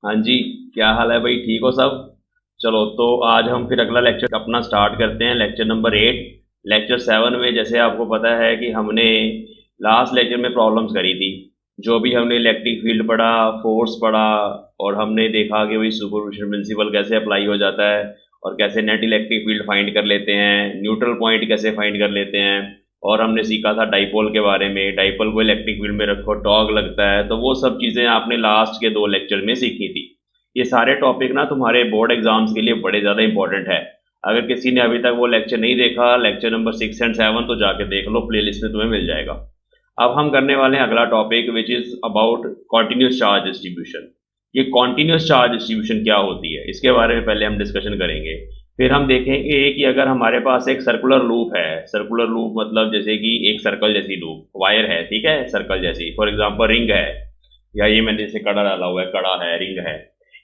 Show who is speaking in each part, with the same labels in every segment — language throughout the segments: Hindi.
Speaker 1: हाँ जी। क्या हाल है भाई, ठीक हो सब? चलो तो आज हम फिर अगला लेक्चर अपना स्टार्ट करते हैं, लेक्चर नंबर 8। लेक्चर 7 में जैसे आपको पता है कि हमने लास्ट लेक्चर में प्रॉब्लम्स करी थी। जो भी हमने इलेक्ट्रिक फील्ड पढ़ा, फोर्स पढ़ा, और हमने देखा कि भाई सुपरपोजिशन प्रिंसिपल कैसे अप्लाई हो जाता है और कैसे नेट इलेक्ट्रिक फील्ड फाइंड कर लेते हैं, न्यूट्रल पॉइंट कैसे फाइंड कर लेते हैं। और हमने सीखा था डाइपोल के बारे में, डाइपोल को इलेक्ट्रिक फील्ड में रखो, टॉर्क लगता है। तो वो सब चीज़ें आपने लास्ट के 2 लेक्चर में सीखी थी। ये सारे टॉपिक ना तुम्हारे बोर्ड एग्जाम्स के लिए बड़े ज़्यादा इंपॉर्टेंट है। अगर किसी ने अभी तक वो लेक्चर नहीं देखा, लेक्चर नंबर 6 एंड 7, तो जाके देख लो, प्लेलिस्ट में तुम्हें मिल जाएगा। अब हम करने वाले हैं अगला topic, which is about continuous charge distribution. ये कॉन्टिन्यूस चार्ज डिस्ट्रीब्यूशन क्या होती है, इसके बारे में पहले हम डिस्कशन करेंगे। फिर हम देखेंगे कि अगर हमारे पास एक सर्कुलर लूप है, सर्कुलर लूप मतलब जैसे कि एक सर्कल जैसी लूप, वायर है, ठीक है, सर्कल जैसी, फॉर एग्जांपल रिंग है, या ये मैंने जैसे कड़ा डाला हुआ है, कड़ा है, रिंग है।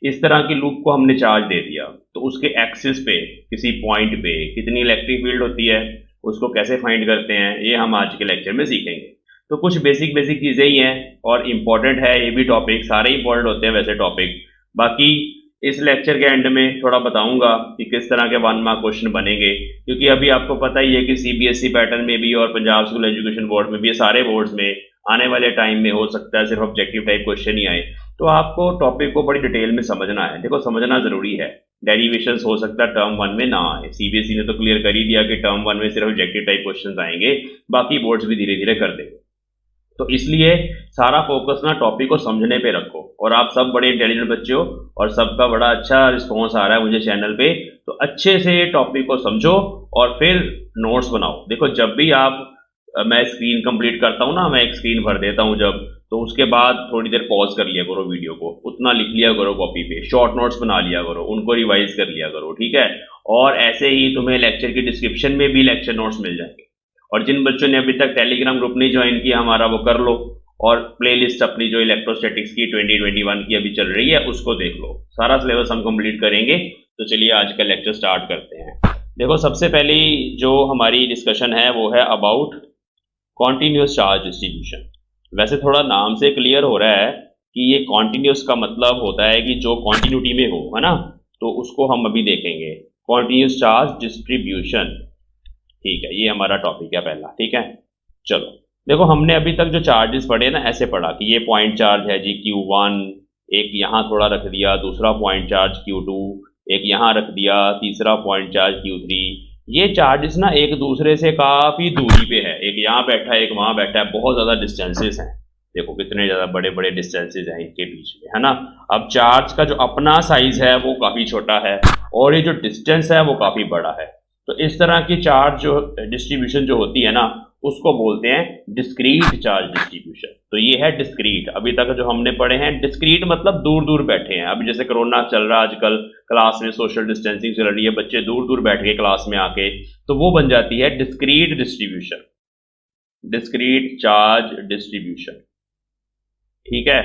Speaker 1: इस तरह की लूप को हमने चार्ज दे दिया, तो उसके एक्सिस पे किसी पॉइंट पे कितनी इलेक्ट्रिक फील्ड होती है, उसको कैसे फाइंड करते हैं, ये हम आज के लेक्चर में सीखेंगे। तो कुछ बेसिक बेसिक चीज़ें ही हैं और इम्पॉर्टेंट है ये भी टॉपिक, सारे इंपॉर्टेंट होते हैं वैसे टॉपिक। बाकी इस लेक्चर के एंड में थोड़ा बताऊंगा कि किस तरह के 1 मार्क क्वेश्चन बनेंगे, क्योंकि अभी आपको पता ही है कि सीबीएसई पैटर्न में भी और पंजाब स्कूल एजुकेशन बोर्ड में भी, सारे बोर्ड्स में आने वाले टाइम में हो सकता है सिर्फ ऑब्जेक्टिव टाइप क्वेश्चन ही आए। तो आपको टॉपिक को बड़ी डिटेल में समझना है। देखो, समझना जरूरी है। डेरिवेशंस हो सकता है टर्म 1 में ना आए, सीबीएसई ने तो क्लियर कर ही दिया कि टर्म 1 में सिर्फ ऑब्जेक्टिव टाइप क्वेश्चन आएंगे, बाकी बोर्ड्स भी धीरे धीरे कर देंगे। तो इसलिए सारा फोकस ना टॉपिक को समझने पे रखो। और आप सब बड़े इंटेलिजेंट बच्चे हो और सबका बड़ा अच्छा रिस्पॉन्स आ रहा है मुझे चैनल पे, तो अच्छे से टॉपिक को समझो और फिर नोट्स बनाओ। देखो, जब भी आप मैं स्क्रीन कंप्लीट करता हूँ ना, मैं एक स्क्रीन भर देता हूँ जब, तो उसके बाद थोड़ी देर पॉज कर लिया करो वीडियो को, उतना लिख लिया करो कॉपी पे, शॉर्ट नोट्स बना लिया करो, उनको रिवाइज कर लिया करो, ठीक है। और ऐसे ही तुम्हें लेक्चर की डिस्क्रिप्शन में भी लेक्चर नोट्स मिल जाएंगे। और जिन बच्चों ने अभी तक टेलीग्राम ग्रुप नहीं ज्वाइन किया हमारा, वो कर लो। और प्लेलिस्ट अपनी जो इलेक्ट्रोस्टैटिक्स की 2021 की अभी चल रही है उसको देख लो, सारा सिलेबस हम कंप्लीट करेंगे। तो चलिए आज का लेक्चर स्टार्ट करते हैं। देखो, सबसे पहली जो हमारी डिस्कशन है वो है अबाउट कॉन्टिन्यूस चार्ज डिस्ट्रीब्यूशन। वैसे थोड़ा नाम से क्लियर हो रहा है कि ये कॉन्टिन्यूस का मतलब होता है कि जो कॉन्टिन्यूटी में हो, है ना। तो उसको हम अभी देखेंगे, कॉन्टिन्यूस चार्ज डिस्ट्रीब्यूशन। ठीक है, ये हमारा टॉपिक है पहला, ठीक है। चलो देखो, हमने अभी तक जो चार्जेस पढ़े ना, ऐसे पढ़ा कि ये पॉइंट चार्ज है जी Q1, एक यहाँ थोड़ा रख दिया, दूसरा पॉइंट चार्ज Q2, एक यहाँ रख दिया, तीसरा पॉइंट चार्ज Q3। ये चार्जेस ना एक दूसरे से काफी दूरी पे है, एक यहाँ बैठा है, एक वहां बैठा है, बहुत ज्यादा डिस्टेंसेस हैं। देखो कितने ज्यादा बड़े बड़े डिस्टेंसेस हैं इनके बीच में, है ना। अब चार्ज का जो अपना साइज है वो काफी छोटा है और ये जो डिस्टेंस है वो काफी बड़ा है। तो इस तरह की चार्ज जो डिस्ट्रीब्यूशन जो होती है ना, उसको बोलते हैं डिस्क्रीट चार्ज डिस्ट्रीब्यूशन। तो ये है डिस्क्रीट। अभी तक जो हमने पढ़े हैं डिस्क्रीट मतलब दूर दूर बैठे हैं। अभी जैसे कोरोना चल रहा है आजकल, क्लास में सोशल डिस्टेंसिंग चल रही है, बच्चे दूर दूर बैठ गए क्लास में आके, तो वो बन जाती है discrete distribution, discrete charge distribution, ठीक है।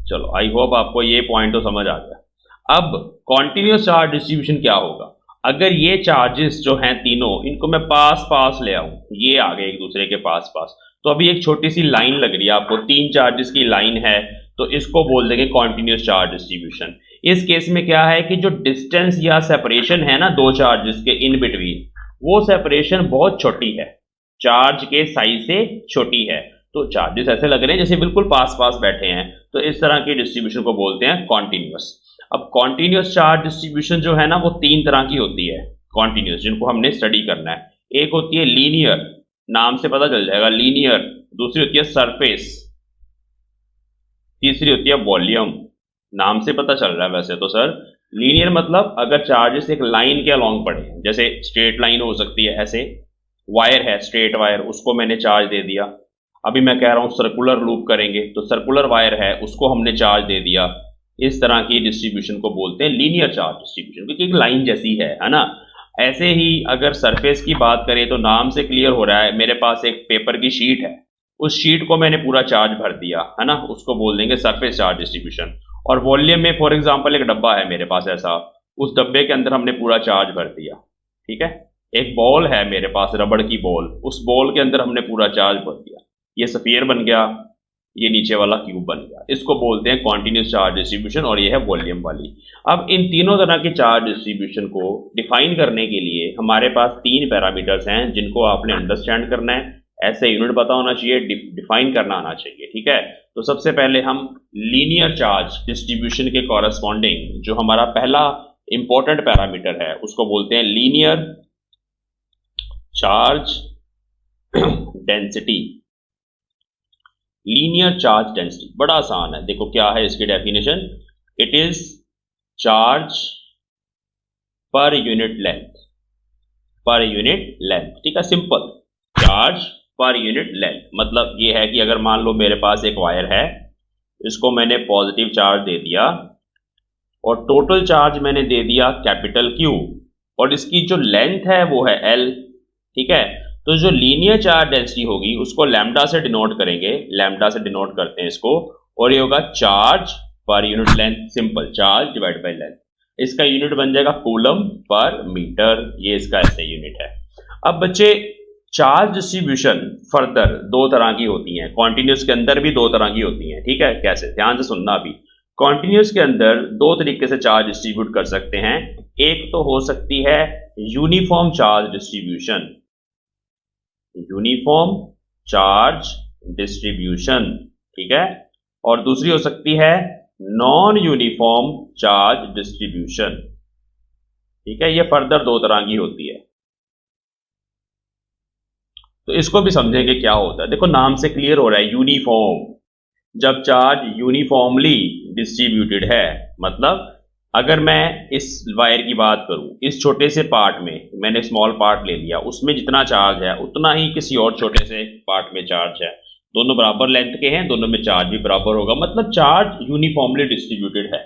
Speaker 1: चलो, आई होप आपको ये पॉइंट तो समझ आ गया। अब कॉन्टिन्यूस चार्ज डिस्ट्रीब्यूशन क्या होगा? अगर ये चार्जेस जो हैं तीनों, इनको मैं पास पास ले आऊं, ये आ गए एक दूसरे के पास पास, तो अभी एक छोटी सी लाइन लग रही है आपको, 3 चार्जेस की लाइन है, तो इसको बोल देंगे कॉन्टिन्यूस चार्ज डिस्ट्रीब्यूशन। इस केस में क्या है कि जो डिस्टेंस या सेपरेशन है ना 2 चार्जेस के इन बिटवीन, वो सेपरेशन बहुत छोटी है, चार्ज के साइज से छोटी है। तो चार्जेस ऐसे लग रहे हैं जैसे बिल्कुल पास पास बैठे हैं, तो इस तरह की डिस्ट्रीब्यूशन को बोलते हैं कॉन्टिन्यूस। अब कॉन्टिन्यूस चार्ज डिस्ट्रीब्यूशन जो है ना, वो 3 तरह की होती है कॉन्टिन्यूस, जिनको हमने स्टडी करना है। एक होती है लीनियर, नाम से पता चल जाएगा लीनियर। दूसरी होती है सरफेस। तीसरी होती है वॉल्यूम। नाम से पता चल रहा है वैसे तो सर। लीनियर मतलब अगर चार्जेस एक लाइन के अलोंग पड़े, जैसे स्ट्रेट लाइन हो सकती है, ऐसे वायर है स्ट्रेट वायर, उसको मैंने चार्ज दे दिया। अभी मैं कह रहा हूं सर्कुलर लूप करेंगे, तो सर्कुलर वायर है उसको हमने चार्ज दे दिया। इस तरह की डिस्ट्रीब्यूशन को बोलते हैं लीनियर चार्ज डिस्ट्रीब्यूशन, क्योंकि एक लाइन जैसी है ना। ऐसे ही अगर सरफेस की बात करें तो नाम से क्लियर हो रहा है, मेरे पास एक पेपर की शीट है, उस शीट को मैंने पूरा चार्ज भर दिया, है ना, उसको बोल देंगे सरफेस चार्ज डिस्ट्रीब्यूशन। और वॉल्यूम में फॉर एग्जांपल एक डब्बा है मेरे पास ऐसा, उस डब्बे के अंदर हमने पूरा चार्ज भर दिया, ठीक है। एक बॉल है मेरे पास, रबड़ की बॉल, उस बॉल के अंदर हमने पूरा चार्ज भर दिया, ये स्फीयर बन गया। ये नीचे वाला क्यूब बन गया। इसको बोलते हैं कॉन्टिन्यूस चार्ज डिस्ट्रीब्यूशन और ये है वॉल्यूम वाली। अब इन तीनों तरह के चार्ज डिस्ट्रीब्यूशन को डिफाइन करने के लिए हमारे पास 3 पैरामीटर्स हैं जिनको आपने अंडरस्टैंड करना है, ऐसे यूनिट पता होना चाहिए, डिफाइन करना आना चाहिए, ठीक है। तो सबसे पहले हम लीनियर चार्ज डिस्ट्रीब्यूशन के कॉरेस्पॉन्डिंग जो हमारा पहला इंपॉर्टेंट पैरामीटर है उसको बोलते हैं linear charge density. Linear charge density बड़ा आसान है, देखो क्या है इसकी definition, it is charge per unit length, per unit length, ठीक है, simple, charge per unit length. मतलब ये है कि अगर मान लो मेरे पास एक वायर है, इसको मैंने पॉजिटिव चार्ज दे दिया और टोटल चार्ज मैंने दे दिया कैपिटल Q और इसकी जो लेंथ है वो है L, ठीक है। तो जो लीनियर चार्ज डेंसिटी होगी उसको लैम्डा से डिनोट करेंगे, लैम्डा से डिनोट करते हैं इसको, और ये होगा charge per unit length, simple, charge divide by length. इसका यूनिट बन जाएगा कूलम पर मीटर, ये इसका ऐसे यूनिट है। अब बच्चे चार्ज डिस्ट्रीब्यूशन फर्दर 2 तरह की होती हैं, कॉन्टिन्यूस के अंदर भी 2 तरह की होती हैं, ठीक है। कैसे, ध्यान से सुनना अभी। कॉन्टिन्यूस के अंदर 2 तरीके से चार्ज डिस्ट्रीब्यूट कर सकते हैं। एक तो हो सकती है uniform charge distribution, uniform charge distribution, ठीक है, और दूसरी हो सकती है नॉन यूनिफॉर्म चार्ज डिस्ट्रीब्यूशन, ठीक है। ये फर्दर 2 तरह की होती है। तो इसको भी समझेंगे क्या होता है। देखो नाम से क्लियर हो रहा है, यूनिफॉर्म, जब चार्ज यूनिफॉर्मली डिस्ट्रीब्यूटेड है, मतलब अगर मैं इस वायर की बात करूं, इस छोटे से पार्ट में मैंने स्मॉल पार्ट ले लिया, उसमें जितना चार्ज है उतना ही किसी और छोटे से पार्ट में चार्ज है, दोनों बराबर लेंथ के हैं, दोनों में चार्ज भी बराबर होगा, मतलब चार्ज यूनिफॉर्मली डिस्ट्रीब्यूटेड है।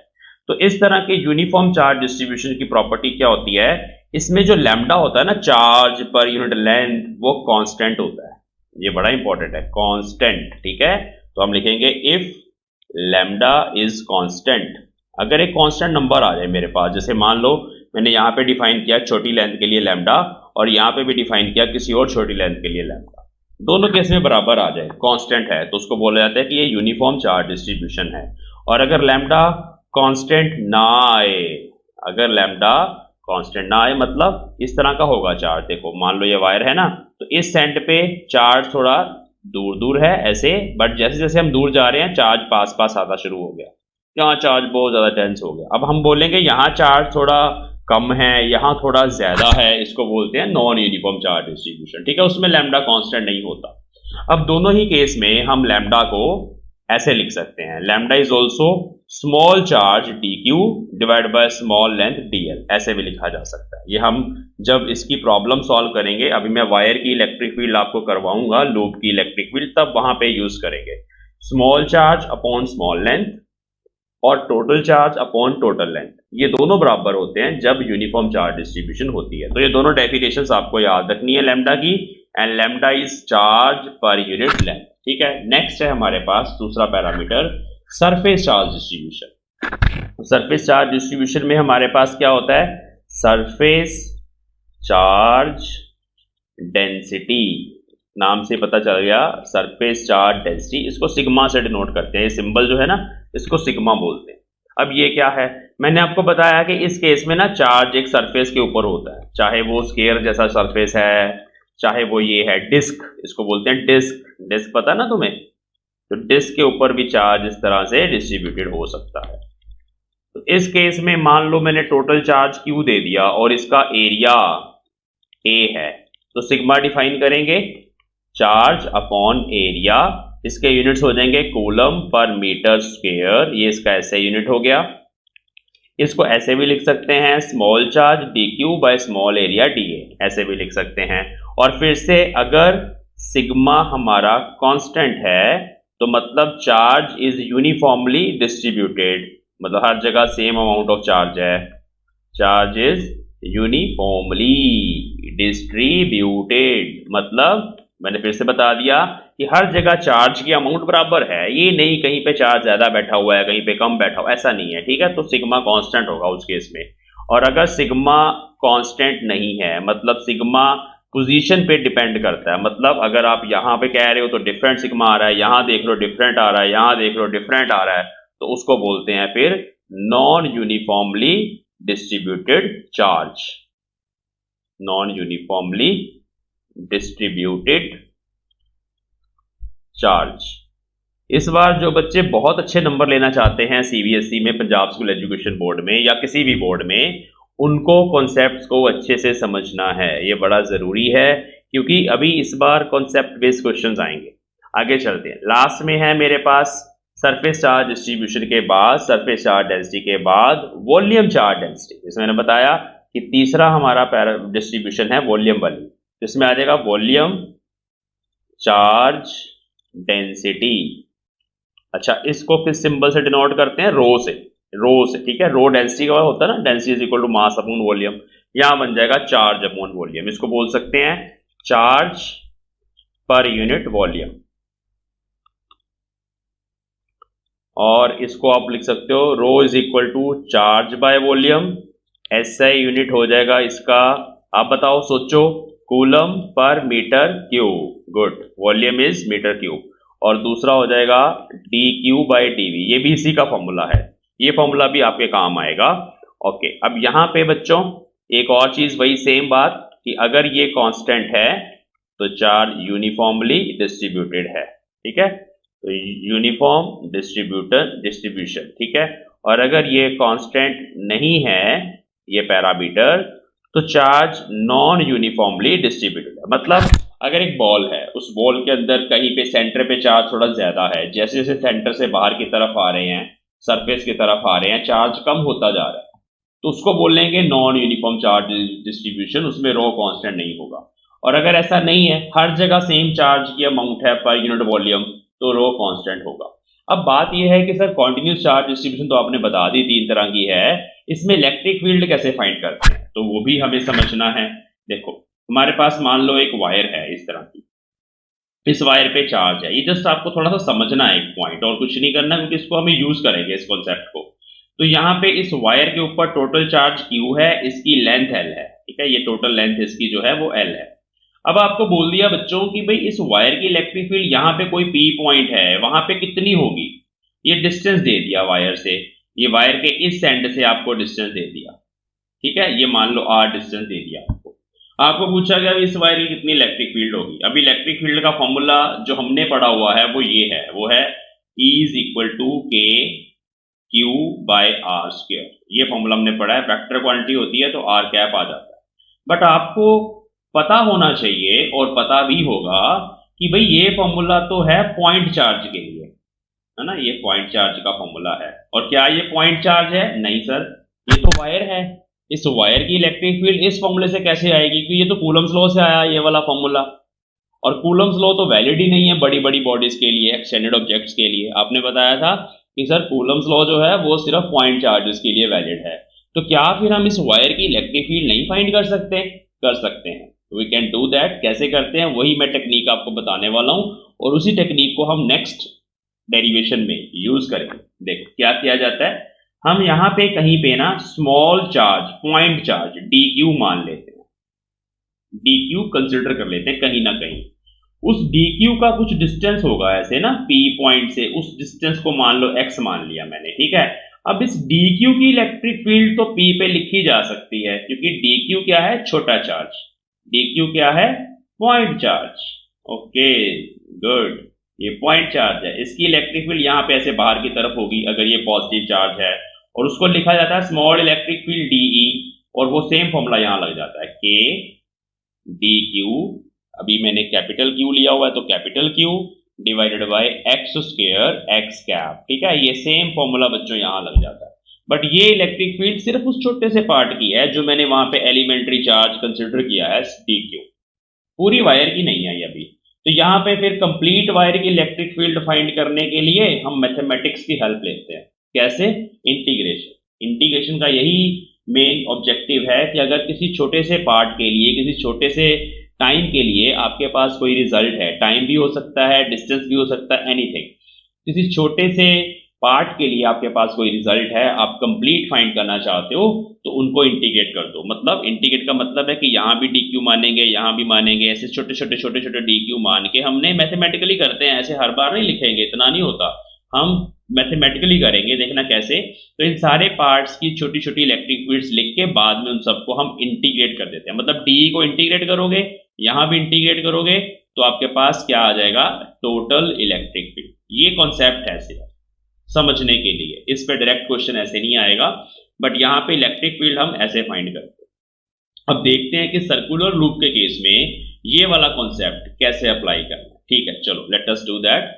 Speaker 1: तो इस तरह के यूनिफॉर्म चार्ज डिस्ट्रीब्यूशन की प्रॉपर्टी क्या होती है, इसमें जो लैम्डा होता है ना, चार्ज पर यूनिट लेंथ, वो कांस्टेंट होता है। ये बड़ा इंपॉर्टेंट है, कांस्टेंट, ठीक है। तो हम लिखेंगे इफ लैम्डा इज कांस्टेंट। अगर एक कांस्टेंट नंबर आ जाए मेरे पास, जैसे मान लो मैंने यहाँ पे डिफाइन किया छोटी लेंथ के लिए लैम्डा और यहाँ पे भी डिफाइन किया किसी और छोटी लेंथ के लिए लैम्डा, दोनों केस में बराबर आ जाए, कांस्टेंट है, तो उसको बोला जाता है कि ये यूनिफॉर्म चार्ज डिस्ट्रीब्यूशन है। और अगर लैम्डा कांस्टेंट ना आए, अगर लैम्डा कांस्टेंट ना आए मतलब इस तरह का होगा चार्ज। देखो मान लो ये वायर है ना, तो इस सेंट पे चार्ज थोड़ा दूर दूर है ऐसे, बट जैसे जैसे हम दूर जा रहे हैं चार्ज पास पास आता शुरू हो गया, यहाँ चार्ज बहुत ज्यादा डेंस हो गया। अब हम बोलेंगे यहाँ चार्ज थोड़ा कम है, यहाँ थोड़ा ज्यादा है, इसको बोलते हैं नॉन यूनिफॉर्म चार्ज डिस्ट्रीब्यूशन, ठीक है। उसमें लैम्डा कांस्टेंट नहीं होता। अब दोनों ही केस में हम लैम्डा को ऐसे लिख सकते हैं, lambda is also small charge dq divide by small length dl, ऐसे भी लिखा जा सकता है। ये हम जब इसकी प्रॉब्लम सॉल्व करेंगे, अभी मैं वायर की इलेक्ट्रिक फील्ड आपको करवाऊंगा, लूप की इलेक्ट्रिक फील्ड, तब वहां पे यूज करेंगे small charge upon small length और total charge upon total length, ये दोनों बराबर होते हैं जब यूनिफॉर्म चार्ज डिस्ट्रीब्यूशन होती है। तो ये दोनों डेफिनेशंस आपको याद रखनी है लैम्डा की, and lambda is charge per unit length, ठीक है। नेक्स्ट है हमारे पास दूसरा parameter surface charge distribution. Surface charge distribution में हमारे पास क्या होता है, सरफेस चार्ज डेंसिटी, नाम से पता चल गया, सरफेस चार्ज डेंसिटी, इसको सिग्मा से डिनोट करते हैं, सिंबल जो है ना इसको सिग्मा बोलते हैं। अब ये क्या है, मैंने आपको बताया कि इस केस में ना चार्ज एक सरफेस के ऊपर होता है, चाहे वो स्केयर जैसा सरफेस है, चाहे वो ये है डिस्क, इसको बोलते हैं डिस्क, डिस्क पता ना तुम्हें, तो डिस्क के ऊपर भी चार्ज इस तरह से डिस्ट्रीब्यूटेड हो सकता है। तो इस केस में मान लो मैंने टोटल चार्ज Q दे दिया और इसका एरिया A है, तो सिग्मा डिफाइन करेंगे चार्ज अपॉन एरिया, इसके यूनिट्स हो जाएंगे कूलम पर मीटर स्क्वायर, ये इसका ऐसे यूनिट हो गया। इसको ऐसे भी लिख सकते हैं small charge dq by small area dA, ऐसे भी लिख सकते हैं। और फिर से अगर सिग्मा हमारा कांस्टेंट है तो मतलब चार्ज इज यूनिफॉर्मली डिस्ट्रीब्यूटेड, मतलब हर जगह सेम अमाउंट ऑफ चार्ज है, चार्ज इज यूनिफॉर्मली डिस्ट्रीब्यूटेड, मतलब मैंने फिर से बता दिया कि हर जगह चार्ज की अमाउंट बराबर है, ये नहीं कहीं पे चार्ज ज्यादा बैठा हुआ है कहीं पे कम बैठा हुआ, ऐसा नहीं है, ठीक है। तो सिग्मा कांस्टेंट होगा उस केस में। और अगर सिग्मा कांस्टेंट नहीं है, मतलब सिग्मा पोजीशन पे डिपेंड करता है। मतलब अगर आप यहाँ पे कह रहे हो तो डिफरेंट सिग्मा आ रहा है, यहाँ देख लो डिफरेंट आ रहा है, यहाँ देख लो डिफरेंट आ रहा है, तो उसको बोलते हैं फिर non uniformly distributed charge. Non uniformly distributed charge. इस बार जो बच्चे बहुत अच्छे नंबर लेना चाहते हैं सीबीएसई में, पंजाब स्कूल एजुकेशन बोर्ड में या किसी भी बोर्ड में, उनको कॉन्सेप्ट्स को अच्छे से समझना है। ये बड़ा ज़रूरी है क्योंकि अभी इस बार कॉन्सेप्ट बेस्ड क्वेश्चंस आएंगे। आगे चलते हैं। लास्ट में है मेरे पास सरफेस चार्ज डिस्ट्रीब्यूशन के बाद, सरफेस चार्ज डेंसिटी के बाद वॉल्यूम चार्ज डेंसिटी। जिसमें मैंने बताया कि तीसरा हमारा पैरा डिस्ट्रीब्यूशन है वॉल्यूम वाली, जिसमें आ जाएगा वॉल्यूम चार्ज डेंसिटी। अच्छा, इसको किस सिंबल से डिनोट करते हैं? रो से। रो से, ठीक है। रो डेंसिटी का होता है ना, density is equal to mass upon volume. यहां बन जाएगा चार्ज अपॉन वॉल्यूम। इसको बोल सकते हैं चार्ज पर यूनिट वॉल्यूम, और इसको आप लिख सकते हो rho is equal to charge by volume. SI unit हो जाएगा इसका, आप बताओ, सोचो, कूलम पर metre cube. Good, volume is metre cube. और दूसरा हो जाएगा D Q by D V. ये भी इसी का फॉर्मूला है, ये फॉर्मूला भी आपके काम आएगा। ओके, अब यहां पे बच्चों एक और चीज, वही सेम बात कि अगर ये कांस्टेंट है तो चार्ज यूनिफॉर्मली डिस्ट्रीब्यूटेड है, ठीक है। तो यूनिफॉर्म डिस्ट्रीब्यूशन, ठीक है। और अगर ये कांस्टेंट नहीं है, ये पैरामीटर, तो चार्ज नॉन यूनिफॉर्मली डिस्ट्रीब्यूटेड है। मतलब अगर एक बॉल है, उस बॉल के अंदर कहीं पे सेंटर पे चार्ज थोड़ा ज्यादा है, जैसे जैसे सेंटर से बाहर की तरफ आ रहे हैं, सरफेस की तरफ आ रहे हैं, चार्ज कम होता जा रहा है, तो उसको बोलेंगे नॉन यूनिफॉर्म चार्ज डिस्ट्रीब्यूशन, उसमें रो कांस्टेंट नहीं होगा। और अगर ऐसा नहीं है, हर जगह सेम चार्ज की अमाउंट है पर यूनिट वॉल्यूम, तो रो कांस्टेंट होगा। अब बात यह है कि सर कॉन्टिन्यूस चार्ज डिस्ट्रीब्यूशन तो आपने बता दी 3 तरह की है, इसमें इलेक्ट्रिक फील्ड कैसे फाइंड करते हैं, तो वो भी हमें समझना है। देखो, हमारे पास मान लो एक वायर है इस तरह की, इस वायर पे चार्ज है। ये जस्ट आपको थोड़ा सा समझना है एक पॉइंट, और कुछ नहीं करना, क्योंकि इसको हमें यूज करेंगे इस कॉन्सेप्ट को। तो यहाँ पे इस वायर के ऊपर टोटल चार्ज Q है, इसकी लेंथ L है, ठीक है। ये टोटल लेंथ इसकी जो है वो L है। अब आपको बोल दिया बच्चों कि भाई इस वायर की इलेक्ट्रिक फील्ड यहाँ पे कोई P पॉइंट है, वहां पे कितनी होगी। ये डिस्टेंस दे दिया वायर से, ये वायर के इस एंड से आपको डिस्टेंस दे दिया, ठीक है। ये मान लो R डिस्टेंस दे दिया आपको पूछा गया इस वायर की कितनी इलेक्ट्रिक फील्ड होगी। अब इलेक्ट्रिक फील्ड का फॉर्मूला जो हमने पढ़ा हुआ है वो ये है, वो है E इज इक्वल टू के क्यू बाय आर स्क्वायर। ये फॉर्मूला हमने पढ़ा है, वेक्टर क्वांटिटी होती है तो आर कैप आ जाता है। बट आपको पता होना चाहिए, और पता भी होगा कि भाई ये फॉर्मूला तो है पॉइंट चार्ज के लिए, है ना। ये पॉइंट चार्ज का फॉर्मूला है, और क्या ये पॉइंट चार्ज है? नहीं सर, ये तो वायर है। इस वायर की इलेक्ट्रिक फील्ड इस फॉर्मूले से कैसे आएगी? क्योंकि ये तो कूलम्स लॉ से आया ये वाला फॉर्मूला, और कूलम्स लॉ तो वैलिड ही नहीं है बड़ी बड़ी बॉडीज के लिए, एक्सटेंडेड ऑब्जेक्ट्स के लिए। आपने बताया था कि सर कूलम्स लॉ जो है वो सिर्फ पॉइंट चार्जेस के लिए वैलिड है। तो क्या फिर हम इस वायर की इलेक्ट्रिक फील्ड नहीं फाइंड कर सकते? कर सकते हैं, वी कैन डू दैट। कैसे करते हैं वही मैं टेक्निक आपको बताने वाला हूं, और उसी टेक्निक को हम नेक्स्ट डेरिवेशन में यूज करेंगे। देखो क्या किया जाता है, हम यहां पे कहीं पे ना small charge, point charge dq मान लेते हैं, dq कंसिडर कर लेते हैं कहीं ना कहीं। उस dq का कुछ डिस्टेंस होगा ऐसे ना p पॉइंट से, उस डिस्टेंस को मान लो x मान लिया मैंने, ठीक है। अब इस dq की इलेक्ट्रिक फील्ड तो p पे लिखी जा सकती है, क्योंकि dq क्या है? छोटा चार्ज। dq क्या है? Point charge. ओके गुड, ये पॉइंट चार्ज है। इसकी इलेक्ट्रिक फील्ड यहाँ पे ऐसे बाहर की तरफ होगी अगर ये पॉजिटिव चार्ज है, और उसको लिखा जाता है स्मॉल इलेक्ट्रिक फील्ड dE, और वो सेम फॉर्मूला यहां लग जाता है k dq। अभी मैंने कैपिटल Q लिया हुआ है, तो capital Q divided by x square x cap, ठीक है। ये सेम फॉर्मूला बच्चों यहां लग जाता है। बट ये इलेक्ट्रिक फील्ड सिर्फ उस छोटे से पार्ट की है जो मैंने वहां पे एलिमेंट्री चार्ज कंसिडर किया है dq, पूरी वायर की नहीं आई अभी। तो यहाँ पे फिर कंप्लीट वायर की इलेक्ट्रिक फील्ड फाइंड करने के लिए हम मैथमेटिक्स की हेल्प लेते हैं। कैसे? इंटीग्रेशन। इंटीग्रेशन का यही मेन ऑब्जेक्टिव है कि अगर किसी छोटे से पार्ट के लिए, किसी छोटे से टाइम के लिए आपके पास कोई रिजल्ट है, टाइम भी हो सकता है, डिस्टेंस भी हो सकता है, एनीथिंग, किसी छोटे से पार्ट के लिए आपके पास कोई रिजल्ट है, आप कंप्लीट फाइंड करना चाहते हो, तो उनको इंटीग्रेट कर दो। मतलब इंटीग्रेट का मतलब है कि यहाँ भी डी क्यू मानेंगे, यहाँ भी मानेंगे, ऐसे छोटे छोटे छोटे छोटे डी क्यू मान के हमने मैथमेटिकली करते हैं, ऐसे हर बार नहीं लिखेंगे, इतना नहीं होता, हम मैथमेटिकली करेंगे। देखना कैसे, तो इन सारे पार्ट्स की छोटी छोटी इलेक्ट्रिक फील्ड्स लिख के बाद में उन सबको हम इंटीग्रेट कर देते हैं। मतलब डी को इंटीग्रेट करोगे, यहाँ भी इंटीग्रेट करोगे, तो आपके पास क्या आ जाएगा, टोटल इलेक्ट्रिक फील्ड। ये कॉन्सेप्ट है सिर्फ समझने के लिए, इस पे डायरेक्ट क्वेश्चन ऐसे नहीं आएगा, बट यहाँ पे इलेक्ट्रिक फील्ड हम ऐसे फाइंड करते हैं। अब देखते हैं कि सर्कुलर लूप के केस में ये वाला कॉन्सेप्ट कैसे अप्लाई करना है। ठीक है, चलो let us do that.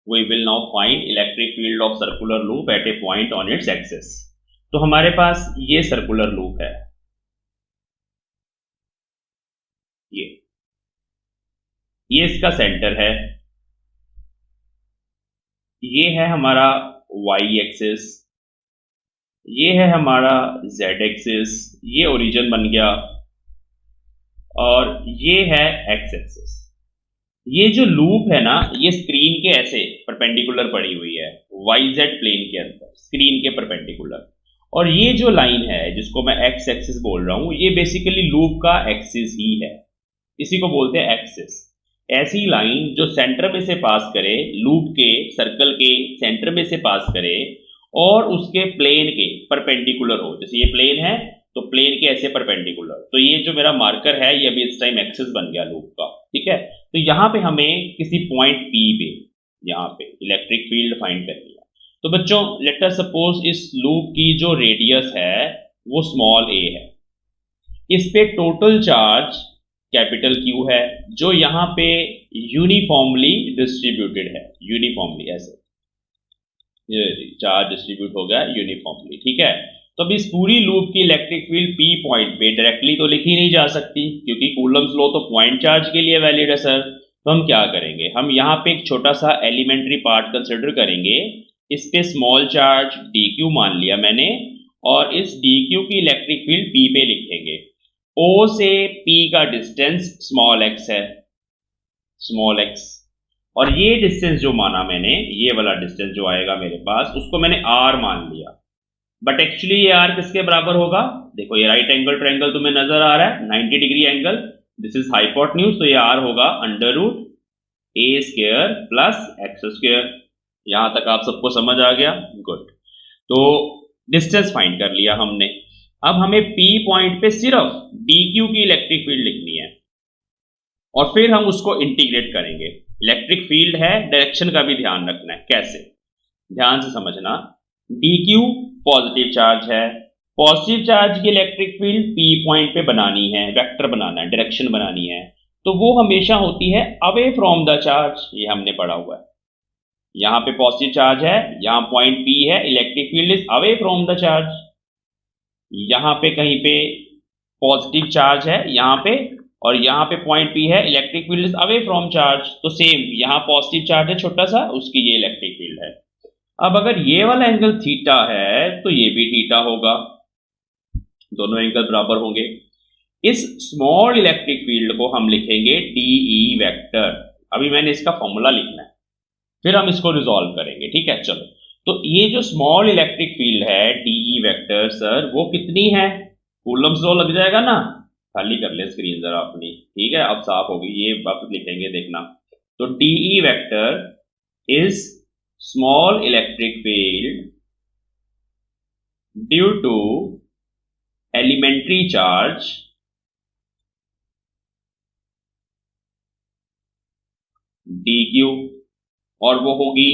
Speaker 1: We will now find electric field of circular loop at a point on its axis. तो हमारे पास ये सर्कुलर लूप है, ये इसका सेंटर है, ये है हमारा y एक्सिस, ये है हमारा z एक्सिस, ये ओरिजिन बन गया, और ये है x एक्सिस। ये जो लूप है ना, ये स्क्रीन के ऐसे परपेंडिकुलर पड़ी हुई है, yz प्लेन के अंदर स्क्रीन के परपेंडिकुलर। और ये जो लाइन है जिसको मैं x एक्सिस बोल रहा हूं, ये बेसिकली लूप का एक्सिस ही है, इसी को बोलते हैं एक्सिस। ऐसी लाइन जो सेंटर में से पास करे, लूप के सर्कल के सेंटर में से पास करे और उसके प्लेन के परपेंडिकुलर हो। जैसे ये प्लेन है तो प्लेन के ऐसे परपेंडिकुलर, तो ये जो मेरा मार्कर है ये अभी इस टाइम एक्सिस बन गया लूप का। ठीक है, तो यहां पे हमें किसी पॉइंट P पे यहाँ पे इलेक्ट्रिक फील्ड फाइंड करनी है। तो बच्चों लेट अस सपोज इस लूप की जो रेडियस है वो स्मॉल a है, इस पे टोटल चार्ज कैपिटल Q है, जो यहाँ पे यूनिफॉर्मली डिस्ट्रीब्यूटेड है, यूनिफॉर्मली ऐसे ये चार्ज डिस्ट्रीब्यूट हो गया यूनिफॉर्मली। ठीक है, तो अब इस पूरी लूप की इलेक्ट्रिक फील्ड P पॉइंट पे डायरेक्टली तो लिखी नहीं जा सकती, क्योंकि कूलम्स लॉ तो पॉइंट चार्ज के लिए वैलिड है सर। तो हम क्या करेंगे, हम यहाँ पे एक छोटा सा एलिमेंट्री पार्ट कंसिडर करेंगे, इस पे स्मॉल चार्ज dq मान लिया मैंने, और इस dq की इलेक्ट्रिक फील्ड P पे लिखेंगे। O से P का डिस्टेंस स्मॉल x है, स्मॉल x, और ये डिस्टेंस जो माना मैंने, ये वाला डिस्टेंस जो आएगा मेरे पास, उसको मैंने r मान लिया। बट एक्चुअली ये r किसके बराबर होगा, देखो ये राइट एंगल ट्रायंगल तुम्हें नजर आ रहा है, 90 degree angle, this is hypotenuse, तो ये r होगा under root a square plus x square. यहां तक आप सबको समझ आ गया, गुड। तो डिस्टेंस फाइंड कर लिया हमने। अब हमें P पॉइंट पे सिर्फ dq की इलेक्ट्रिक फील्ड लिखनी है, और फिर हम उसको इंटीग्रेट करेंगे। इलेक्ट्रिक फील्ड है, डायरेक्शन का भी ध्यान रखना है। कैसे, ध्यान से समझना। dq पॉजिटिव चार्ज है, पॉजिटिव चार्ज की इलेक्ट्रिक फील्ड P पॉइंट पे बनानी है, वेक्टर बनाना है, डायरेक्शन बनानी है, तो वो हमेशा होती है अवे फ्रॉम द चार्ज। ये हमने पढ़ा हुआ है, यहां पे पॉजिटिव चार्ज है, यहां पॉइंट P है, electric field is away from the charge. यहां पे कहीं पे पॉजिटिव चार्ज है यहां पे, और यहां पे पॉइंट P है, electric field is away from charge. तो सेम यहां पॉजिटिव चार्ज है छोटा सा, उसकी ये इलेक्ट्रिक फील्ड है। अब अगर ये वाला एंगल थीटा है तो ये भी थीटा होगा, दोनों एंगल बराबर होंगे। इस स्मॉल इलेक्ट्रिक फील्ड को हम लिखेंगे DE वेक्टर। अभी मैंने इसका फॉर्मूला लिखना है, फिर हम इसको रिजॉल्व करेंगे। ठीक है, चलो। तो ये जो स्मॉल इलेक्ट्रिक फील्ड है DE वेक्टर सर, वो कितनी है, कूलम्स लॉ लग जाएगा ना, खाली कर ले स्क्रीन जरा अपनी। ठीक है, अब साफ होगी, ये वापस लिखेंगे, देखना। तो DE vector is small electric field due to elementary charge dq, और वो होगी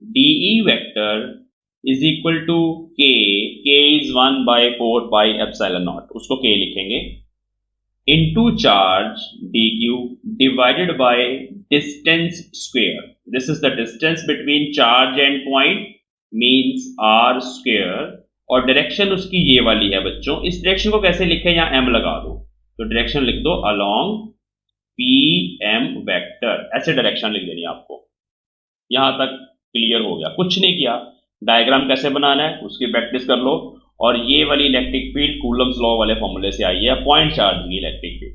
Speaker 1: DE vector is equal to k is 1/4 pi epsilon naught, उसको k लिखेंगे, into charge dq divided by distance square. This is the distance between charge and point, means r square, और डायरेक्शन उसकी ये वाली है बच्चों। इस डायरेक्शन को कैसे लिखें, यहां m लगा दो, तो डायरेक्शन लिख दो अलोंग PM वेक्टर, ऐसे डायरेक्शन लिख देनी आपको। यहां तक क्लियर हो गया, कुछ नहीं किया। डायग्राम कैसे बनाना है उसकी प्रैक्टिस कर लो। और ये वाली इलेक्ट्रिक फील्ड कूलम्स लॉ वाले फॉर्मूले से आई है, पॉइंट चार्ज की इलेक्ट्रिक फील्ड।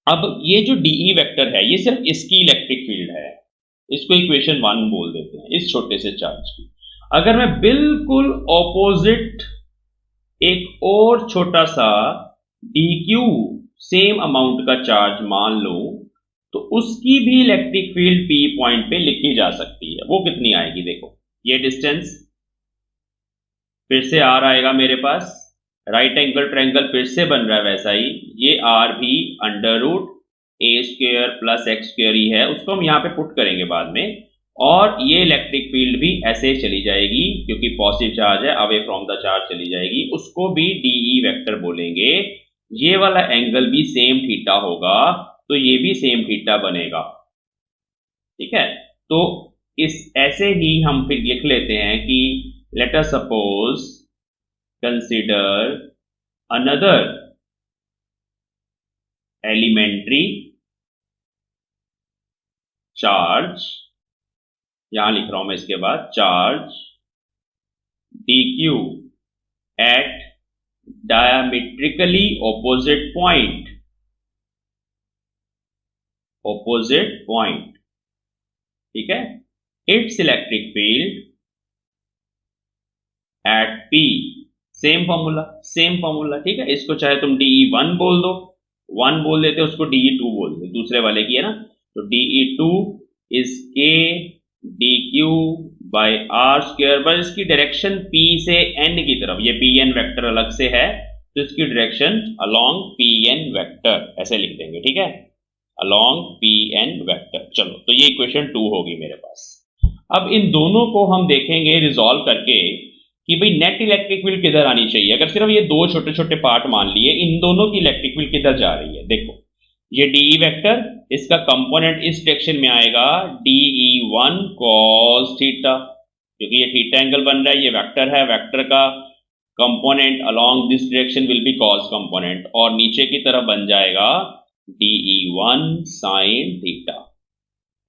Speaker 1: अब ये जो DE वेक्टर है ये सिर्फ इसकी इलेक्ट्रिक फील्ड है, इसको इक्वेशन 1 बोल देते हैं इस छोटे से चार्ज की। अगर मैं बिल्कुल ऑपोजिट एक और छोटा सा dq सेम अमाउंट का चार्ज मान लूं तो उसकी भी इलेक्ट्रिक फील्ड P पॉइंट पे लिखी जा सकती है। वो कितनी आएगी, देखो ये डिस्टेंस फिर से R आएगा मेरे पास, राइट एंगल ट्रायंगल फिर से बन रहा है वैसा ही, ये R भी under root a square plus x square ही है, उसको हम यहाँ पे पुट करेंगे बाद में। और ये इलेक्ट्रिक फील्ड भी ऐसे चली जाएगी क्योंकि पॉजिटिव चार्ज है, अवे फ्रॉम द चार्ज चली जाएगी, उसको भी DE वेक्टर बोलेंगे। ये वाला एंगल भी सेम थीटा होगा तो ये भी सेम थीटा बनेगा, ठीक है। तो इस ऐसे ही हम फिर लिख लेते हैं कि let us suppose consider another elementary charge, यहां लिख रहा हूं मैं इसके बाद charge dq at diametrically opposite point, ठीक है। It's electric field at P, same formula, ठीक है। इसको चाहे तुम DE1 बोल दो, 1 बोल देते, उसको DE2 बोल दो, दूसरे वाले की है ना। तो DE2 is K dq by R square, बस इसकी डायरेक्शन P से N की तरफ, ये PN वेक्टर अलग से है तो इसकी डायरेक्शन अलोंग PN वेक्टर ऐसे लिख देंगे, ठीक है, अलोंग PN वेक्टर। चलो तो ये इक्वेशन 2 होगी मेरे पास। अब इन दोनों को हम देखेंगे रिजॉल्व करके कि भाई नेट इलेक्ट्रिक फील्ड किधर आनी चाहिए। अगर सिर्फ ये दो छोटे छोटे पार्ट मान लिए, इन दोनों की इलेक्ट्रिक फील्ड किधर जा रही है, देखो ये DE वेक्टर, इसका कंपोनेंट इस डायरेक्शन में आएगा DE1 cos थीटा, क्योंकि ये थीटा एंगल बन रहा है, ये वेक्टर है, वेक्टर का component along this direction will be cos component, और नीचे की तरफ बन जाएगा DE1 sin थीटा।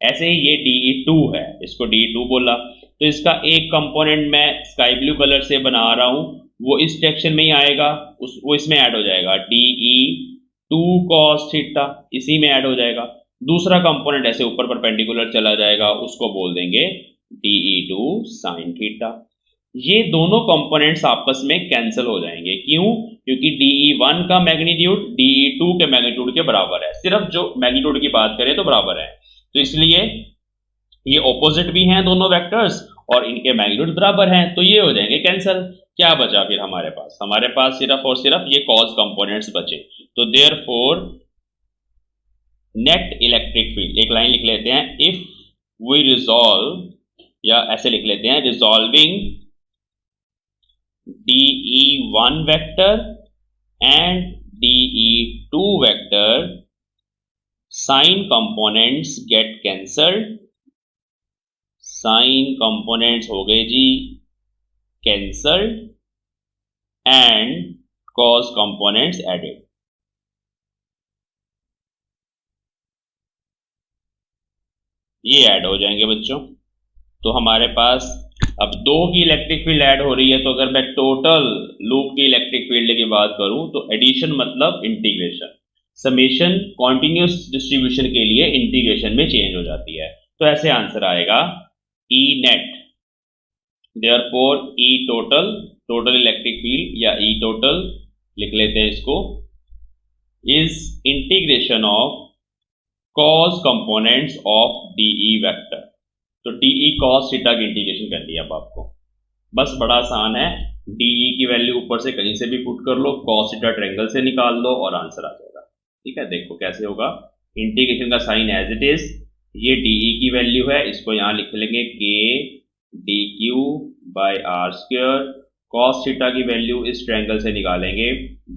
Speaker 1: ऐसे ही ये DE2 है, इसको DE2 बोला, तो इसका एक कंपोनेंट मैं स्काई ब्लू कलर से बना रहा हूं, वो इस डायरेक्शन में ही आएगा, वो इसमें ऐड हो जाएगा, DE2 cos थीटा इसी में ऐड हो जाएगा। दूसरा कंपोनेंट ऐसे ऊपर परपेंडिकुलर चला जाएगा, उसको बोल देंगे DE2 sin थीटा। ये दोनों कंपोनेंट्स आपस में कैंसिल हो जाएंगे, क्यों? क्योंकि DE1 का मैग्नीट्यूड DE2 के मैग्नीट्यूड के बराबर है, सिर्फ जो मैग्नीट्यूड की बात करें तो बराबर है, तो इसलिए ये ऑपोजिट भी हैं दोनों वेक्टर्स और इनके मैग्नीट्यूड बराबर हैं, तो ये हो जाएंगे कैंसिल। क्या बचा फिर हमारे पास सिर्फ और सिर्फ ये कॉस कंपोनेंट्स बचे। तो देयरफॉर नेट इलेक्ट्रिक फील्ड, एक लाइन लिख लेते हैं, इफ वी रिजॉल्व, या ऐसे लिख लेते हैं, resolving DE1 vector and DE2 vector, sign components get cancelled, sine components हो गए जी cancelled, and cos components added. ये ऐड हो जाएंगे बच्चों। तो हमारे पास अब 2 की इलेक्ट्रिक फील्ड ऐड हो रही है, तो अगर मैं टोटल लूप की इलेक्ट्रिक फील्ड की बात करूं तो एडिशन मतलब इंटीग्रेशन, समेशन कॉन्टिन्यूस डिस्ट्रीब्यूशन के लिए इंटीग्रेशन में चेंज हो जाती है, तो ऐसे आंसर आएगा E net, therefore E total, total electric field या E total लिख लेते हैं इसको, is integration of cos components of DE vector. तो DE cos थीटा की इंटीग्रेशन कर लिया अब आपको, बस बड़ा आसान है, DE की वैल्यू ऊपर से कहीं से भी पुट कर लो, cos थीटा ट्रायंगल से निकाल दो और आंसर आ जाएगा, ठीक है। देखो कैसे होगा, इंटीग्रेशन का साइन एज इट इज, ये DE की वैल्यू है, इसको यहां लिख लेंगे K dq by R square, cos theta की वैल्यू इस ट्रायंगल से निकालेंगे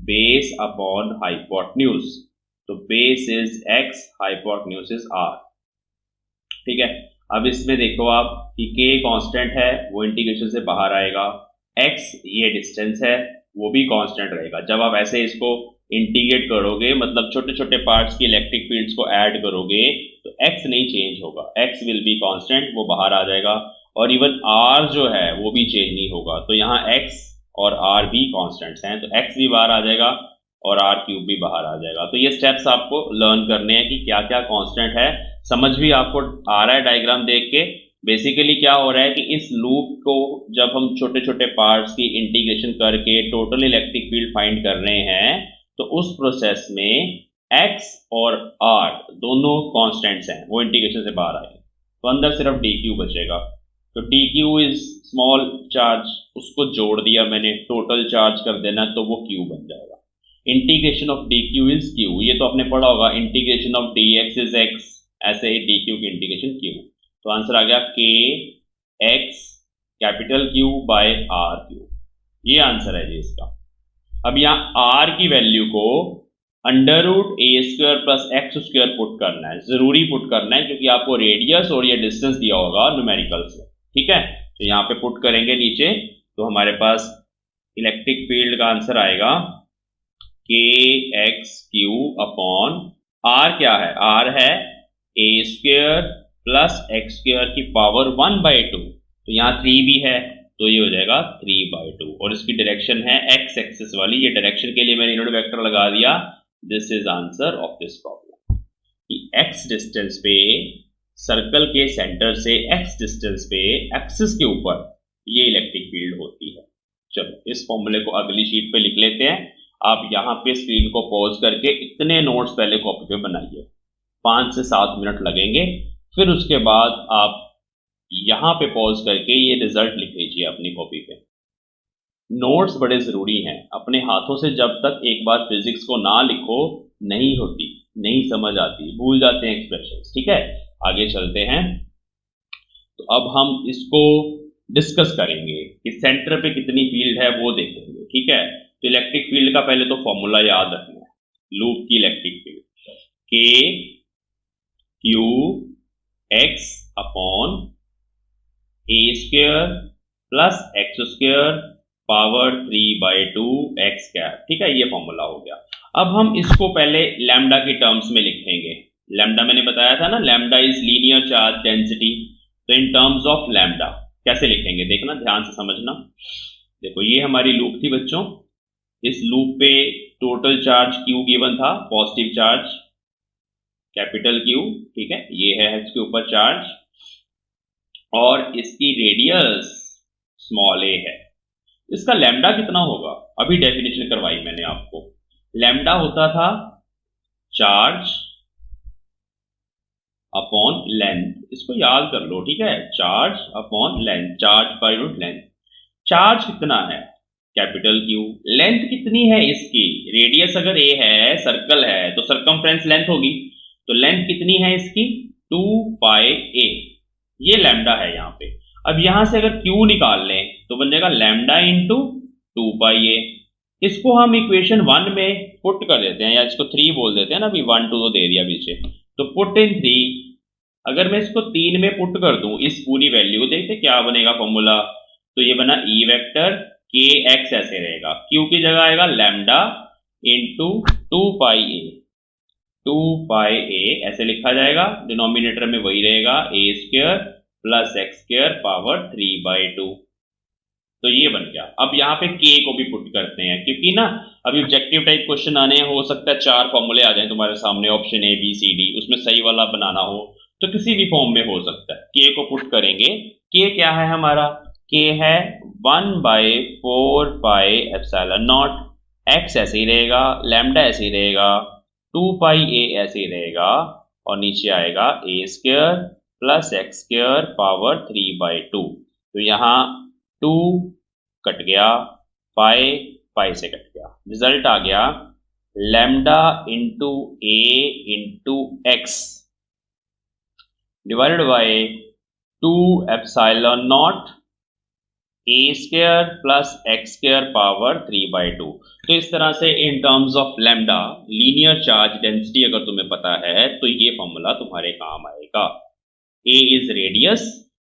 Speaker 1: बेस अपॉन हाइपोटेन्यूज, तो base is x, hypotenuse is R, ठीक है। अब इसमें देखो आप कि K कांस्टेंट है, वो इंटीग्रेशन से बाहर आएगा, x ये डिस्टेंस है वो भी कांस्टेंट रहेगा। जब आप ऐसे इसको इंटीग्रेट करोगे, मतलब छोटे छोटे पार्ट्स की इलेक्ट्रिक फील्ड्स को ऐड करोगे, तो x नहीं चेंज होगा, x विल बी कांस्टेंट, वो बाहर आ जाएगा, और इवन r जो है वो भी चेंज नहीं होगा, तो यहाँ x और r भी कांस्टेंट्स हैं, तो x भी बाहर आ जाएगा और r क्यूब भी बाहर आ जाएगा। तो ये स्टेप्स आपको लर्न करने हैं कि क्या क्या कांस्टेंट है, समझ भी आपको आ रहा है डायग्राम देख के। बेसिकली क्या हो रहा है कि इस लूप को जब हम छोटे छोटे पार्ट्स की इंटीग्रेशन करके टोटल इलेक्ट्रिक फील्ड फाइंड कर रहे हैं, तो उस प्रोसेस में x और r दोनों कांस्टेंट्स हैं, वो इंटीग्रेशन से बाहर आएंगे, तो अंदर सिर्फ dq बचेगा। तो dq इज स्मॉल चार्ज, उसको जोड़ दिया मैंने, टोटल चार्ज कर देना तो वो q बन जाएगा। Integration of dq is q, ये तो आपने पढ़ा होगा, integration of dx is x, ऐसे ही dq की इंटीग्रेशन q। तो आंसर आ गया k x capital Q by r Q, ये आंसर है जी इसका। अब यहाँ r की वैल्यू को under root A square plus x square put करना है, जरूरी पुट करना है, क्योंकि आपको रेडियस और ये डिस्टेंस दिया होगा न्यूमेरिकल्स में, ठीक है। तो यहाँ पे पुट करेंगे नीचे, तो हमारे पास इलेक्ट्रिक फील्ड का आंसर आएगा के एक्स क्यू अपॉन आर, क्या है, आर है ए स्क्वायर प्लस एक्स स्क्वायर की पावर 1/2, तो यहाँ 3 भी है, तो ये हो जाएगा 3/2, और इसकी डायरेक्शन है एक्स एक्सिस वाली, ये डायरेक्शन के लिए मैंने यूनिट वेक्टर लगा दिया। This is answer of this problem कि एक्स डिस्टेंस पे सर्कल के सेंटर से एक्स डिस्टेंस पे एक्सिस के ऊपर ये इलेक्ट्रिक फील्ड होती है। चलो इस फॉर्मूले को अगली शीट पे लिख लेते हैं। आप यहाँ पे स्क्रीन को पॉज करके इतने नोट्स पहले कॉपी पे बनाइए, 5 से 7 मिनट लगेंगे, फिर उसके बाद आप यहाँ पे पॉज करके ये रिजल्ट लिख लीजिए अपनी कॉपी पे। नोट्स बड़े जरूरी हैं, अपने हाथों से जब तक एक बार फिजिक्स को ना लिखो नहीं होती, नहीं समझ आती, भूल जाते हैं एक्सप्रेशंस, ठीक है। आगे चलते हैं, तो अब हम इसको डिस्कस करेंगे कि सेंटर पे कितनी फील्ड है वो देखेंगे, ठीक है। तो इलेक्ट्रिक फील्ड का पहले तो फॉर्मूला याद रखना है, लूप की इलेक्ट्रिक फील्ड के Q x upon a square plus x square power 3/2 x cap, ठीक है, ये फॉर्मूला हो गया। अब हम इसको पहले लैम्डा की टर्म्स में लिखेंगे। लैम्डा मैंने बताया था ना, lambda is linear charge density, तो इन टर्म्स ऑफ लैम्डा कैसे लिखेंगे, देखना ध्यान से समझना। देखो ये हमारी लूप थी बच्चों, इस लूप पे टोटल चार्ज Q गिवन था, पॉजिटिव चार्ज कैपिटल Q, ठीक है, ये है इसके ऊपर चार्ज, और इसकी रेडियस स्मॉल a है। इसका लैम्डा कितना होगा, अभी डेफिनेशन करवाई मैंने आपको। लैम्डा होता था चार्ज अपॉन लेंथ, इसको याद कर लो, ठीक है, charge upon length, charge per unit length. Charge कितना है, कैपिटल Q, लेंथ कितनी है इसकी, रेडियस अगर a है, सर्कल है, तो सरकमफ्रेंस लेंथ होगी, तो लेंथ कितनी है इसकी 2πa, ये लैम्डा है यहाँ पे। अब यहां से अगर Q निकाल लें तो बन जाएगा लैम्डा इंटू 2πa। इसको हम इक्वेशन 1 में पुट कर देते हैं, या इसको 3 बोल देते हैं ना, अभी 1 2 तो दे दिया पीछे, तो पुट इन 3। अगर मैं इसको 3 में पुट कर दूं इस पूरी वैल्यू, देखते क्या बनेगा फॉर्मूला, तो ये बना ई वेक्टर के एक्स, ऐसे रहेगा, Q की जगह आएगा लैम्डा इंटू 2πa ऐसे लिखा जाएगा, डिनोमिनेटर में वही रहेगा a square plus x square power 3/2, तो ये बन गया। अब यहाँ पे k को भी पुट करते हैं, क्योंकि ना अभी ऑब्जेक्टिव टाइप क्वेश्चन आने हैं, हो सकता है 4 फॉर्मूले आ जाएं तुम्हारे सामने, option A B C D, उसमें सही वाला बनाना हो तो किसी भी फॉर्म में हो सकता है। k को पुट करेंगे, k क्या है हमारा, k है 1/4 पाई एप्सिलॉन नॉट, x ऐसे ही रहेगा, लैम्डा ऐसे ही रहेगा, 2πa ऐसे ही रहेगा, और नीचे आएगा a square plus x square power 3/2, तो यहाँ 2 कट गया, पाई से कट गया, रिजल्ट आ गया lambda into a into x divided by 2 epsilon not a square plus x square power 3/2। तो इस तरह से in terms of lambda, linear charge density अगर तुम्हें पता है तो ये फॉर्मूला तुम्हारे काम आएगा। a is radius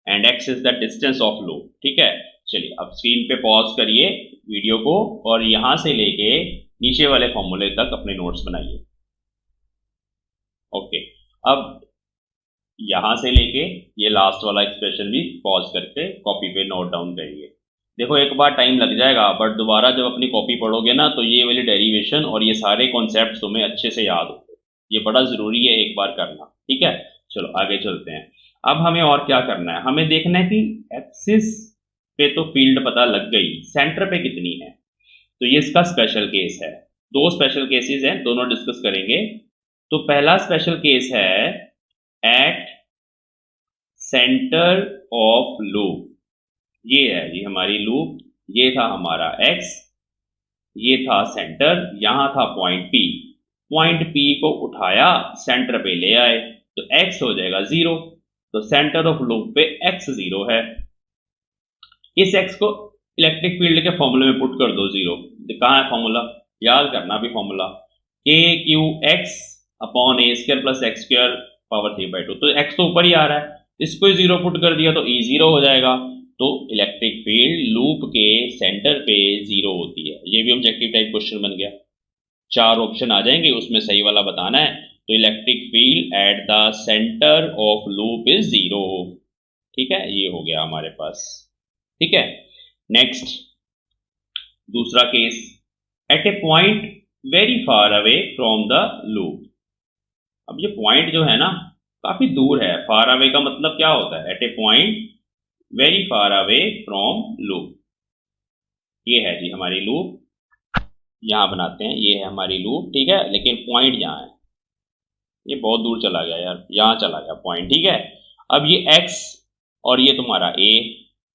Speaker 1: and x is the distance of loop, ठीक है। चलिए अब स्क्रीन पे पॉज करिए वीडियो को, और यहां से लेके नीचे वाले फॉर्मूले तक अपने नोट्स बनाइए। ओके, अब यहां से लेके ये लास्ट वाला एक्सप्रेशन भी पॉज करके कॉपी पे नोट डाउन करिए। देखो एक बार टाइम लग जाएगा, बट दोबारा जब अपनी कॉपी पढ़ोगे ना तो ये वाली डेरिवेशन और ये सारे कॉन्सेप्ट तुम्हें अच्छे से याद होंगे, ये बड़ा जरूरी है एक बार करना, ठीक है। चलो आगे चलते हैं। अब हमें और क्या करना है, हमें देखना है कि एक्सिस पे तो फील्ड पता लग गई, सेंटर पे कितनी है। तो ये इसका स्पेशल केस है। दो स्पेशल केसेस हैं, दोनों डिस्कस करेंगे। तो पहला स्पेशल केस है एट सेंटर ऑफ लूप। ये है जी हमारी लूप, ये था हमारा एक्स, ये था सेंटर, यहां था पॉइंट पी। पॉइंट पी को उठाया, सेंटर पे ले आए, तो एक्स हो जाएगा 0। तो सेंटर ऑफ लूप पे एक्स 0 है। इस एक्स को इलेक्ट्रिक फील्ड के फॉर्मूले में पुट कर दो 0। कहाँ है फॉर्मूला, याद करना भी formula, k Q x upon a square plus x square power 3/2। तो एक्स तो ऊपर ही आ रहा है, इसको 0 पुट कर दिया तो ई 0 हो जाएगा। तो इलेक्ट्रिक फील्ड लूप के सेंटर पे 0 होती है। ये भी ऑब्जेक्टिव टाइप क्वेश्चन बन गया। 4 ऑप्शन आ जाएंगे, उसमें सही वाला बताना है। तो electric field at the centre of loop is 0। ठीक है, ये हो गया हमारे पास। ठीक है, नेक्स्ट दूसरा case, at a point very far away from the loop. अब ये पॉइंट जो है ना काफी दूर है, फार अवे का मतलब क्या होता है, at a point very far away from loop. ये है जी हमारी लूप, यहां बनाते हैं, ये है हमारी लूप। ठीक है, लेकिन पॉइंट यहां है, ये बहुत दूर चला गया यार, यहां चला गया पॉइंट। ठीक है, अब ये x और ये तुम्हारा a,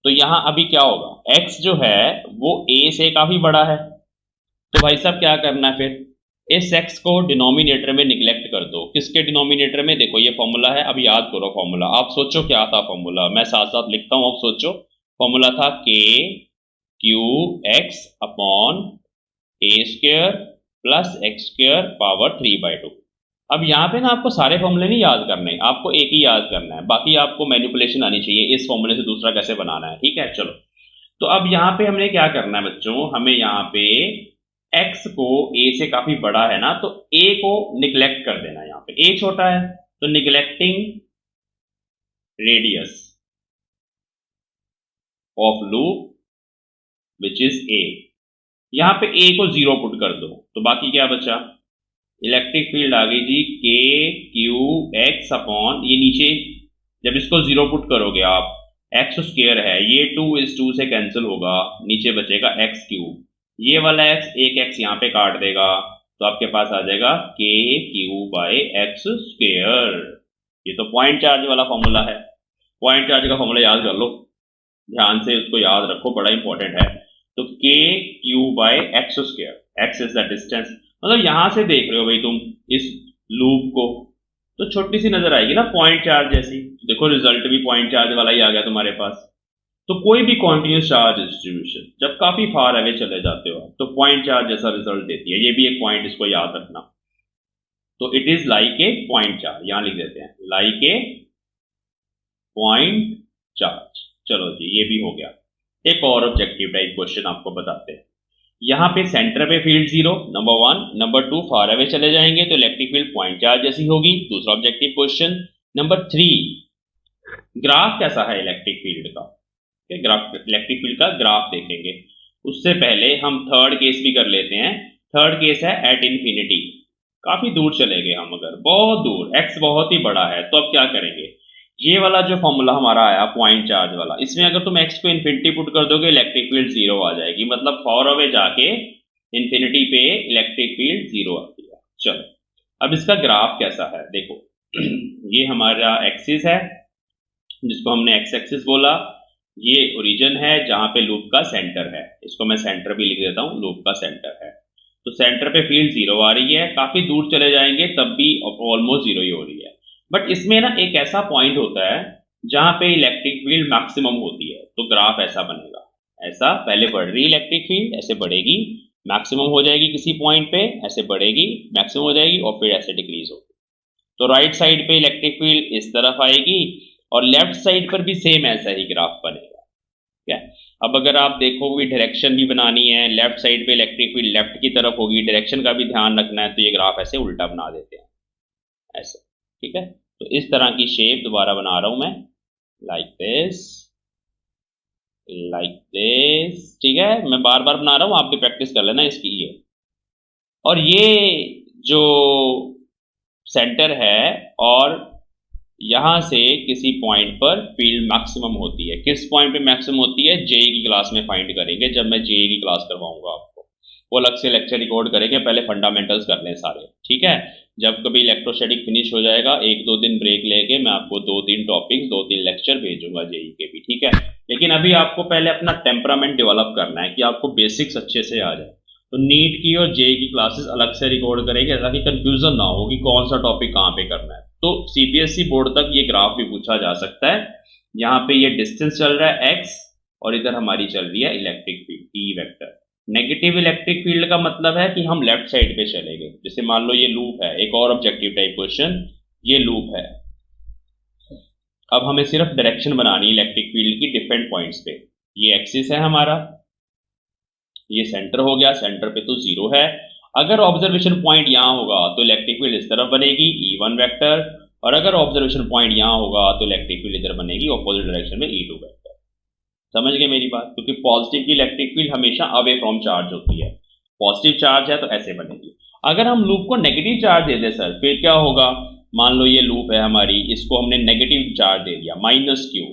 Speaker 1: तो यहां अभी क्या होगा, x जो है वो a से काफी बड़ा है। तो भाई साहब क्या करना है फिर, इस x को डिनोमिनेटर में निगलेक्ट कर दो। किसके डिनोमिनेटर में, देखो ये फॉर्मूला है, अब याद करो फॉर्मूला। आप सोचो क्या था फॉर्मूला, मैं साथ साथ लिखता हूं, आप सोचो। फॉर्मूला था k Q x upon a square plus x square power 3/2। अब यहाँ पे ना आपको सारे फॉर्मूले नहीं याद करने, आपको एक ही याद करना है, बाकी आपको मैनिपुलेशन आनी चाहिए इस फॉर्मूले से दूसरा कैसे बनाना है। ठीक है, चलो। तो अब यहाँ पे हमने क्या करना है बच्चों, हमें यहाँ पे x को a से काफी बड़ा है ना, तो a को निगलेक्ट कर देना। यहाँ पे a छोटा है, तो neglecting radius of loop which is a। यहाँ पे a को 0 पुट कर दो, तो बाकी क्या बचा, इलेक्ट्रिक फील्ड आ गई जी के क्यू एक्स अपॉन, ये नीचे जब इसको 0 पुट करोगे आप, एक्स स्क्वायर है, ये 2 से कैंसिल होगा, नीचे बचेगा एक्स क्यूब। ये वाला एक्स, एक एक्स यहाँ पे काट देगा, तो आपके पास आ जाएगा के क्यू बाई एक्स स्क्वायर। ये तो पॉइंट चार्ज वाला फॉर्मूला है। पॉइंट चार्ज का फॉर्मूला याद कर लो, ध्यान से उसको याद रखो, बड़ा इंपॉर्टेंट है। तो के Q by x square, x is the distance. मतलब यहां से देख रहे हो भाई तुम इस लूप को, तो छोटी सी नजर आएगी ना पॉइंट चार्ज जैसी। देखो रिजल्ट भी पॉइंट चार्ज वाला ही आ गया तुम्हारे पास। तो कोई भी कॉन्टिन्यूस चार्ज डिस्ट्रीब्यूशन जब काफी फार अवे चले जाते हो तो पॉइंट चार्ज जैसा रिजल्ट देती है। ये भी एक पॉइंट, इसको याद रखना। तो it is like a point charge, यहां लिख देते हैं लाइक ए पॉइंट चार्ज। चलो जी, ये भी हो गया। एक और ऑब्जेक्टिव टाइप क्वेश्चन आपको बताते हैं। यहां पे सेंटर पे field 0, number 1। Number 2, far away चले जाएंगे तो इलेक्ट्रिक फील्ड पॉइंट चार्ज जैसी होगी। दूसरा ऑब्जेक्टिव क्वेश्चन। नंबर 3, ग्राफ कैसा है इलेक्ट्रिक फील्ड का, ग्राफ, इलेक्ट्रिक फील्ड का ग्राफ देखेंगे। उससे पहले हम थर्ड केस भी कर लेते हैं। थर्ड केस है एट इन्फिनिटी, काफी दूर चले गए हम, अगर बहुत दूर, एक्स बहुत ही बड़ा है, तो अब क्या करेंगे, ये वाला जो फॉर्मूला हमारा आया पॉइंट चार्ज वाला, इसमें अगर तुम x को इन्फिनिटी पुट कर दोगे इलेक्ट्रिक फील्ड 0 आ जाएगी। मतलब फॉर अवे जाके इन्फिनिटी पे इलेक्ट्रिक फील्ड 0 आती है। चलो, अब इसका ग्राफ कैसा है देखो। ये हमारा एक्सिस है जिसको हमने एक्स एक्सिस बोला। ये ओरिजिन है जहां पे लूप का सेंटर है, इसको मैं सेंटर भी लिख देता हूं, लूप का सेंटर है। तो सेंटर पे फील्ड 0 आ रही है, काफी दूर चले जाएंगे तब भी ऑलमोस्ट 0 ही हो रही है। बट इसमें ना एक ऐसा पॉइंट होता है जहां पे इलेक्ट्रिक फील्ड मैक्सिमम होती है, तो ग्राफ ऐसा बनेगा। ऐसा पहले बढ़ रही इलेक्ट्रिक फील्ड, ऐसे बढ़ेगी, मैक्सिमम हो जाएगी किसी पॉइंट पे, ऐसे बढ़ेगी, मैक्सिमम हो जाएगी और फिर ऐसे डिक्रीज होगी। तो राइट साइड पे इलेक्ट्रिक फील्ड इस तरफ आएगी और लेफ्ट साइड पर भी सेम ऐसा ही ग्राफ बनेगा। क्या, अब अगर आप देखोगे डायरेक्शन भी बनानी है, लेफ्ट साइड पे इलेक्ट्रिक फील्ड लेफ्ट की तरफ होगी, डायरेक्शन का भी ध्यान रखना है, तो ये ग्राफ ऐसे उल्टा बना देते हैं ऐसे। ठीक है, तो इस तरह की शेप दोबारा बना रहा हूं मैं, लाइक दिस, लाइक दिस। ठीक है, मैं बार बार बना रहा हूं, आप भी प्रैक्टिस कर लेना इसकी। ये और ये जो सेंटर है और यहां से किसी पॉइंट पर फील्ड मैक्सिमम होती है। किस पॉइंट पे मैक्सिमम होती है, जेई की क्लास में फाइंड करेंगे, जब मैं जेई की क्लास करवाऊंगा आपको। वो अलग से लेक्चर रिकॉर्ड करेंगे, पहले फंडामेंटल्स कर लें सारे, ठीक है। जब कभी इलेक्ट्रोस्टैटिक फिनिश हो जाएगा, 1-2 दिन ब्रेक लेके मैं आपको 2-3 टॉपिक्स 2-3 लेक्चर भेजूंगा जेई के भी, ठीक है। लेकिन अभी आपको पहले अपना टेम्परामेंट डेवलप करना है कि आपको बेसिक्स अच्छे से आ जाए। तो नीट की और जेई की क्लासेस अलग से रिकॉर्ड करेंगे ताकि कंफ्यूजन ना हो कि कौन सा टॉपिक कहाँ पे करना है। तो सीबीएसई बोर्ड तक ये ग्राफ भी पूछा जा सकता है। यहाँ पे ये डिस्टेंस चल रहा है x और इधर हमारी चल रही है electric field E vector. Negative electric field का मतलब है कि हम लेफ्ट साइड पे चलेंगे। जैसे मान लो ये लूप है, एक और ऑब्जेक्टिव टाइप क्वेश्चन, ये लूप है। अब हमें सिर्फ डायरेक्शन बनानी है इलेक्ट्रिक फील्ड की डिफरेंट पॉइंट्स पे। ये एक्सिस है हमारा, ये सेंटर हो गया, सेंटर पे तो 0 है। अगर ऑब्जर्वेशन पॉइंट यहाँ होगा तो इलेक्ट्रिक फील्ड इस तरफ बनेगी E1 वेक्टर, और अगर ऑब्जर्वेशन पॉइंट यहाँ होगा तो इलेक्ट्रिक फील्ड इधर बनेगी अपोजिट डायरेक्शन में E2 वेक्टर। समझ गए मेरी बात? क्योंकि पॉजिटिव की इलेक्ट्रिक फील्ड हमेशा अवे फ्रॉम चार्ज होती है। पॉजिटिव चार्ज है तो ऐसे बनेगी। अगर हम लूप को नेगेटिव चार्ज दे दें सर, फिर क्या होगा? मान लो ये लूप है हमारी, इसको हमने नेगेटिव चार्ज दे दिया -Q।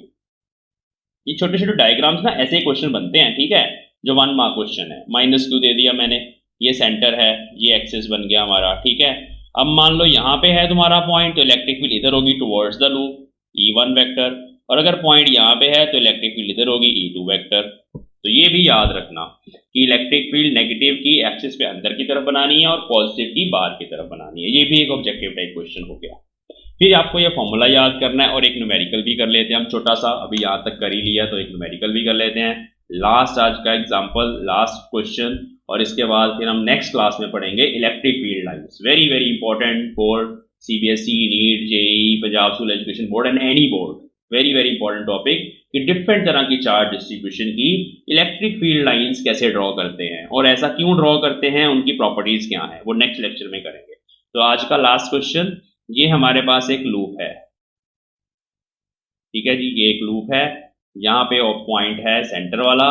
Speaker 1: ये छोटे छोटे डायग्राम्स ना ऐसे क्वेश्चन बनते हैं, ठीक है, जो 1 मार्क क्वेश्चन है। -Q दे दिया मैंने, ये सेंटर है, ये एक्सिस बन गया हमारा, ठीक है। अब मान लो यहाँ पे है तुम्हारा पॉइंट, तो इलेक्ट्रिक फील्ड इधर होगी towards the loop E1 vector, और अगर पॉइंट यहाँ पे है तो इलेक्ट्रिक फील्ड इधर होगी E2 वेक्टर। तो ये भी याद रखना कि इलेक्ट्रिक फील्ड नेगेटिव की एक्सिस पे अंदर की तरफ बनानी है और पॉजिटिव की बाहर की तरफ बनानी है। ये भी एक ऑब्जेक्टिव टाइप क्वेश्चन हो गया। फिर आपको ये फॉर्मूला याद करना है और एक न्यूमेरिकल भी कर लेते हैं हम छोटा सा। अभी यहाँ तक कर ही लिया तो एक न्यूमेरिकल भी कर लेते हैं। लास्ट आज का एग्जांपल, लास्ट क्वेश्चन, और इसके बाद फिर हम नेक्स्ट क्लास में पढ़ेंगे electric field lines. Very very important for CBSE, NEET, JEE, Punjab school education board and any board. Very very important topic कि डिफरेंट तरह की चार्ज डिस्ट्रीब्यूशन की इलेक्ट्रिक फील्ड लाइंस कैसे ड्रॉ करते हैं और ऐसा क्यों ड्रॉ करते हैं, उनकी प्रॉपर्टीज क्या है, वो नेक्स्ट लेक्चर में करेंगे। तो आज का लास्ट क्वेश्चन, ये हमारे पास एक लूप है, ठीक है जी, ये एक लूप है। यहाँ पे पॉइंट है सेंटर वाला,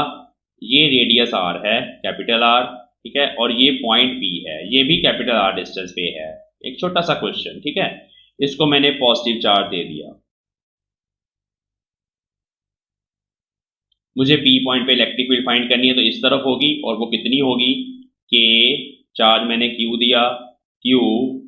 Speaker 1: ये रेडियस r है, कैपिटल R, ठीक है, और ये पॉइंट P है, ये भी कैपिटल R डिस्टेंस पे है। एक छोटा सा क्वेश्चन, ठीक है, इसको मैंने पॉजिटिव चार्ज दे दिया। मुझे P पॉइंट पे इलेक्ट्रिक फील्ड फाइंड करनी है, तो इस तरफ होगी, और वो कितनी होगी, K चार्ज मैंने Q दिया, Q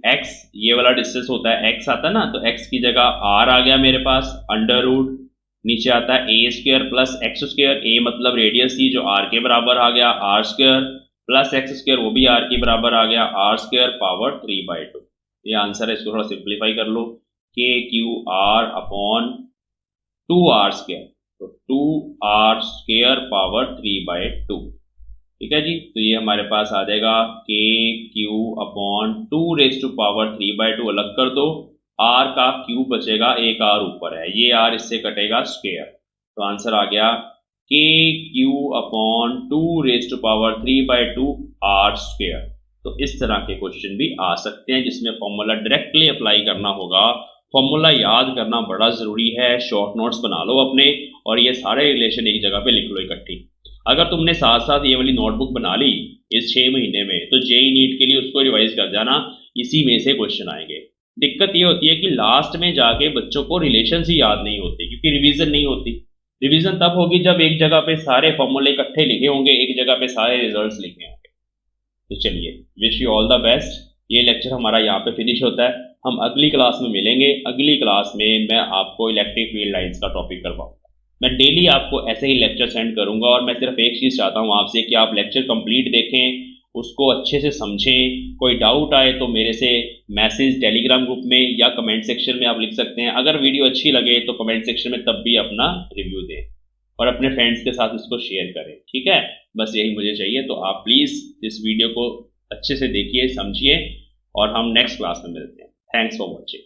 Speaker 1: x, ये वाला डिस्टेंस होता है, x आता है ना, तो x की जगह r आ गया मेरे पास, अंडर रूट, नीचे आता है a square plus x square, a मतलब रेडियस थी जो r के बराबर आ गया, r square plus x square वो भी r के बराबर आ गया, r स्क्वायर पावर 3/2। ये आंसर है, इसको थोड़ा सिंप्लीफाई कर लो, k q r upon 2r square, तो 2r स्क्वायर पावर 3/2, ठीक है जी। तो ये हमारे पास आ जाएगा k q upon 2 raise to power 3/2, अलग कर दो, r का क्यूब बचेगा, एक r ऊपर है, ये r इससे कटेगा स्क्वायर, तो आंसर आ गया k q upon 2 raise to power 3/2 r square. तो इस तरह के क्वेश्चन भी आ सकते हैं जिसमें फॉर्मूला डायरेक्टली अप्लाई करना होगा। फॉर्मूला याद करना बड़ा जरूरी है, शॉर्ट नोट्स बना लो अपने, और ये सारे रिलेशन एक जगह पे लिख लो इकट्ठी। अगर तुमने साथ साथ ये वाली नोटबुक बना ली इस 6 महीने में, तो जेई नीट के लिए उसको रिवाइज कर जाना, इसी में से क्वेश्चन आएंगे। दिक्कत ये होती है कि लास्ट में जाके बच्चों को रिलेशंस ही याद नहीं होते, क्योंकि रिवीजन नहीं होती। रिवीजन तब होगी जब एक जगह पे सारे फॉर्मूले इकट्ठे लिखे होंगे, एक जगह पे सारे रिजल्ट्स लिखे होंगे। तो चलिए, wish you all the best. ये लेक्चर हमारा यहाँ पे फिनिश होता है, हम अगली क्लास में मिलेंगे। अगली क्लास में मैं आपको इलेक्ट्रिक फील्ड लाइंस का टॉपिक करवाऊंगा। मैं डेली आपको ऐसे ही लेक्चर सेंड करूंगा, और मैं सिर्फ एक चीज़ चाहता हूं आपसे कि आप लेक्चर कंप्लीट देखें, उसको अच्छे से समझें। कोई डाउट आए तो मेरे से मैसेज टेलीग्राम ग्रुप में या कमेंट सेक्शन में आप लिख सकते हैं। अगर वीडियो अच्छी लगे तो कमेंट सेक्शन में तब भी अपना रिव्यू दें, और अपने फ्रेंड्स के साथ इसको शेयर करें, ठीक है। बस यही मुझे चाहिए, तो आप प्लीज़ इस वीडियो को अच्छे से देखिए, समझिए, और हम नेक्स्ट क्लास में मिलते हैं। Thanks for watching.